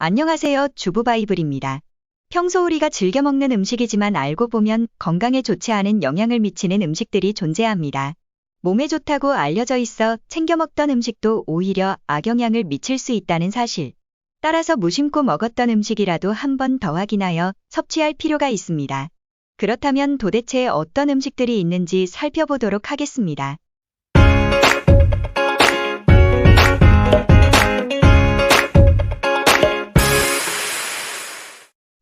안녕하세요. 주부바이블입니다. 평소 우리가 즐겨 먹는 음식이지만 알고 보면 건강에 좋지 않은 영향을 미치는 음식들이 존재합니다. 몸에 좋다고 알려져 있어 챙겨 먹던 음식도 오히려 악영향을 미칠 수 있다는 사실. 따라서 무심코 먹었던 음식이라도 한 번 더 확인하여 섭취할 필요가 있습니다. 그렇다면 도대체 어떤 음식들이 있는지 살펴보도록 하겠습니다.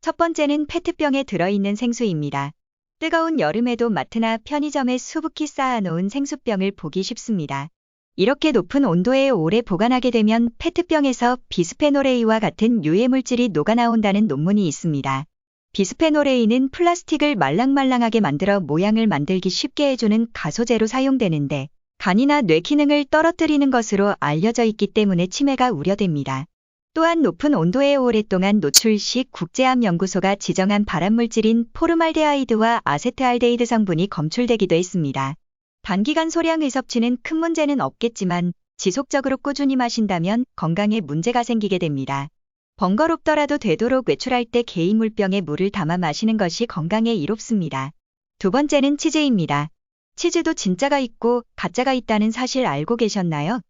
첫 번째는 페트병에 들어있는 생수입니다. 뜨거운 여름에도 마트나 편의점에 수북히 쌓아놓은 생수병을 보기 쉽습니다. 이렇게 높은 온도에 오래 보관하게 되면 페트병에서 비스페놀 A와 같은 유해물질이 녹아나온다는 논문이 있습니다. 비스페놀 A는 플라스틱을 말랑말랑하게 만들어 모양을 만들기 쉽게 해주는 가소제로 사용되는데 간이나 뇌 기능을 떨어뜨리는 것으로 알려져 있기 때문에 치매가 우려됩니다. 또한 높은 온도에 오랫동안 노출 시 국제암연구소가 지정한 발암물질인 포르말데하이드와 아세트알데히드 성분이 검출되기도 했습니다. 단기간 소량 의섭취는 큰 문제는 없겠지만 지속적으로 꾸준히 마신다면 건강에 문제가 생기게 됩니다. 번거롭더라도 되도록 외출할 때 개인 물병에 물을 담아 마시는 것이 건강에 이롭습니다. 두 번째는 치즈입니다. 치즈도 진짜가 있고 가짜가 있다는 사실 알고 계셨나요?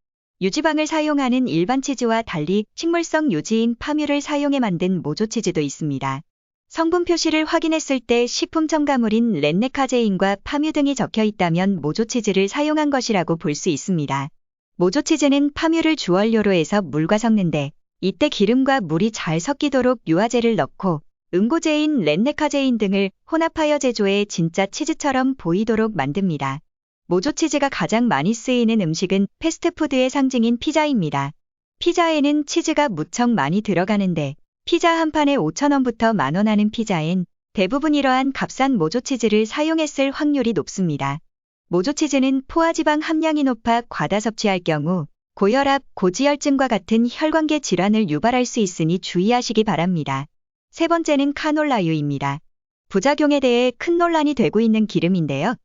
유지방을 사용하는 일반 치즈와 달리 식물성 유지인 파뮤를 사용해 만든 모조치즈도 있습니다. 성분 표시를 확인했을 때 식품 첨가물인 렌네카제인과 파뮤 등이 적혀 있다면 모조치즈를 사용한 것이라고 볼 수 있습니다. 모조치즈는 파뮤를 주원료로 해서 물과 섞는데 이때 기름과 물이 잘 섞이도록 유화제를 넣고 응고제인 렌네카제인 등을 혼합하여 제조해 진짜 치즈처럼 보이도록 만듭니다. 모조치즈가 가장 많이 쓰이는 음식은 패스트푸드의 상징인 피자입니다. 피자에는 치즈가 무척 많이 들어가는데 피자 한 판에 5,000원부터 만원 하는 피자엔 대부분 이러한 값싼 모조치즈를 사용했을 확률이 높습니다. 모조치즈는 포화지방 함량이 높아 과다 섭취할 경우 고혈압, 고지혈증과 같은 혈관계 질환을 유발할 수 있으니 주의하시기 바랍니다. 세 번째는 카놀라유입니다. 부작용에 대해 큰 논란이 되고 있는 기름인데요.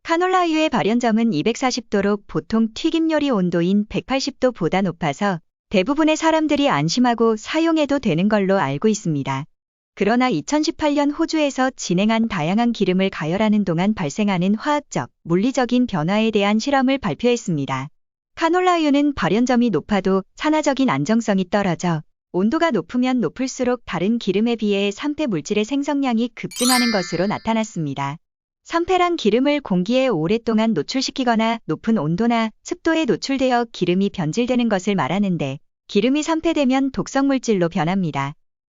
카놀라유의 발연점은 240도로 보통 튀김 요리 온도인 180도보다 높아서 대부분의 사람들이 안심하고 사용해도 되는 걸로 알고 있습니다. 그러나 2018년 호주에서 진행한 다양한 기름을 가열하는 동안 발생하는 화학적, 물리적인 변화에 대한 실험을 발표했습니다. 카놀라유는 발연점이 높아도 산화적인 안정성이 떨어져 온도가 높으면 높을수록 다른 기름에 비해 산패 물질의 생성량이 급증하는 것으로 나타났습니다. 산패란 기름을 공기에 오랫동안 노출시키거나 높은 온도나 습도에 노출되어 기름이 변질되는 것을 말하는데 기름이 산패되면 독성물질로 변합니다.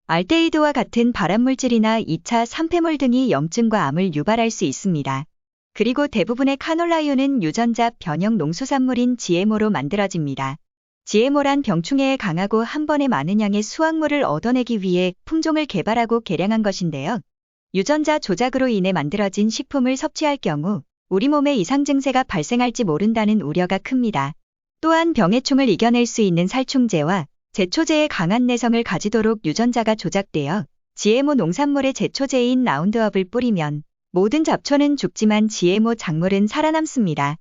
알데히드와 같은 발암물질이나 2차 산패물 등이 염증과 암을 유발할 수 있습니다. 그리고 대부분의 카놀라유는 유전자 변형 농수산물인 GMO로 만들어집니다. GMO란 병충해에 강하고 한 번에 많은 양의 수확물을 얻어내기 위해 품종을 개발하고 개량한 것인데요. 유전자 조작으로 인해 만들어진 식품을 섭취할 경우 우리 몸에 이상 증세가 발생할지 모른다는 우려가 큽니다. 또한 병해충을 이겨낼 수 있는 살충제와 제초제의 강한 내성을 가지도록 유전자가 조작되어 GMO 농산물의 제초제인 라운드업을 뿌리면 모든 잡초는 죽지만 GMO 작물은 살아남습니다.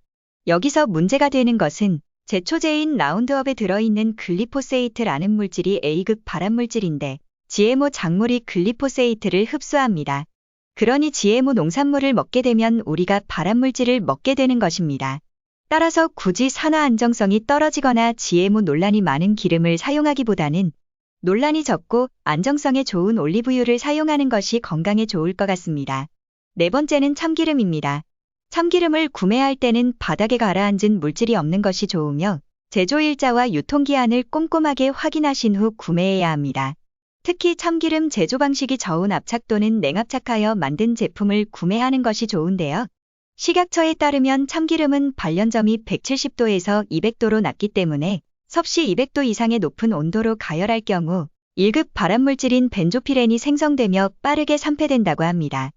여기서 문제가 되는 것은 제초제인 라운드업에 들어있는 글리포세이트라는 물질이 A급 발암물질인데 GMO 작물이 글리포세이트를 흡수합니다. 그러니 GMO 농산물을 먹게 되면 우리가 발암물질을 먹게 되는 것입니다. 따라서 굳이 산화 안정성이 떨어지거나 GMO 논란이 많은 기름을 사용하기보다는 논란이 적고 안정성에 좋은 올리브유를 사용하는 것이 건강에 좋을 것 같습니다. 네 번째는 참기름입니다. 참기름을 구매할 때는 바닥에 가라앉은 물질이 없는 것이 좋으며 제조일자와 유통기한을 꼼꼼하게 확인하신 후 구매해야 합니다. 특히 참기름 제조 방식이 저온 압착 또는 냉압착하여 만든 제품을 구매하는 것이 좋은데요. 식약처에 따르면 참기름은 발연점이 170도에서 200도로 낮기 때문에 섭씨 200도 이상의 높은 온도로 가열할 경우 1급 발암물질인 벤조피렌이 생성되며 빠르게 산패된다고 합니다.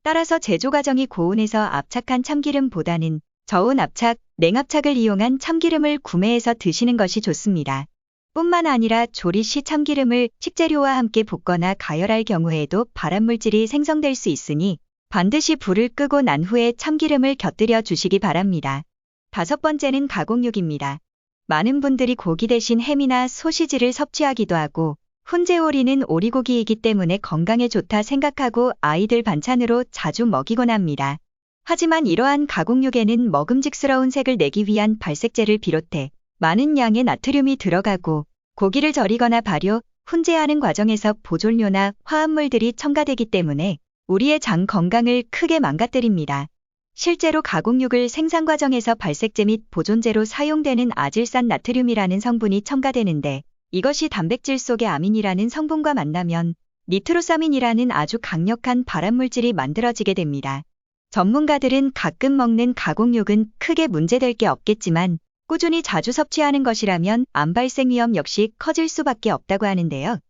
따라서 제조 과정이 고온에서 압착한 참기름보다는 저온 압착, 냉압착을 이용한 참기름을 구매해서 드시는 것이 좋습니다. 뿐만 아니라 조리 시 참기름을 식재료와 함께 볶거나 가열할 경우에도 발암물질이 생성될 수 있으니 반드시 불을 끄고 난 후에 참기름을 곁들여 주시기 바랍니다. 다섯 번째는 가공육입니다. 많은 분들이 고기 대신 햄이나 소시지를 섭취하기도 하고 훈제오리는 오리고기이기 때문에 건강에 좋다 생각하고 아이들 반찬으로 자주 먹이곤 합니다. 하지만 이러한 가공육에는 먹음직스러운 색을 내기 위한 발색제를 비롯해 많은 양의 나트륨이 들어가고 고기를 절이거나 발효, 훈제하는 과정에서 보존료나 화합물들이 첨가되기 때문에 우리의 장 건강을 크게 망가뜨립니다. 실제로 가공육을 생산 과정에서 발색제 및 보존제로 사용되는 아질산 나트륨이라는 성분이 첨가되는데 이것이 단백질 속의 아민이라는 성분과 만나면 니트로사민이라는 아주 강력한 발암물질이 만들어지게 됩니다. 전문가들은 가끔 먹는 가공육은 크게 문제될 게 없겠지만 꾸준히 자주 섭취하는 것이라면 암 발생 위험 역시 커질 수밖에 없다고 하는데요.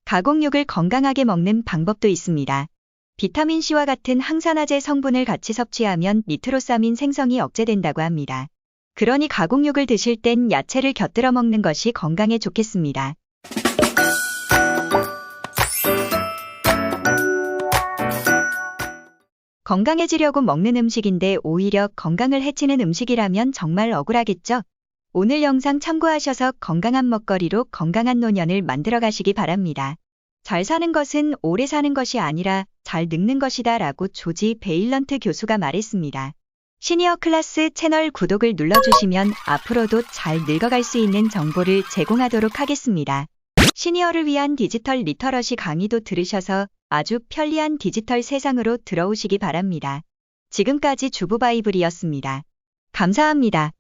가공육을 건강하게 먹는 방법도 있습니다. 비타민C와 같은 항산화제 성분을 같이 섭취하면 니트로사민 생성이 억제된다고 합니다. 그러니 가공육을 드실 땐 야채를 곁들여 먹는 것이 건강에 좋겠습니다. 건강해지려고 먹는 음식인데 오히려 건강을 해치는 음식이라면 정말 억울하겠죠? 오늘 영상 참고하셔서 건강한 먹거리로 건강한 노년을 만들어 가시기 바랍니다. 잘 사는 것은 오래 사는 것이 아니라 잘 늙는 것이다 라고 조지 베일런트 교수가 말했습니다. 시니어 클래스 채널 구독을 눌러주시면 앞으로도 잘 늙어갈 수 있는 정보를 제공하도록 하겠습니다. 시니어를 위한 디지털 리터러시 강의도 들으셔서 아주 편리한 디지털 세상으로 들어오시기 바랍니다. 지금까지 주부바이블이었습니다. 감사합니다.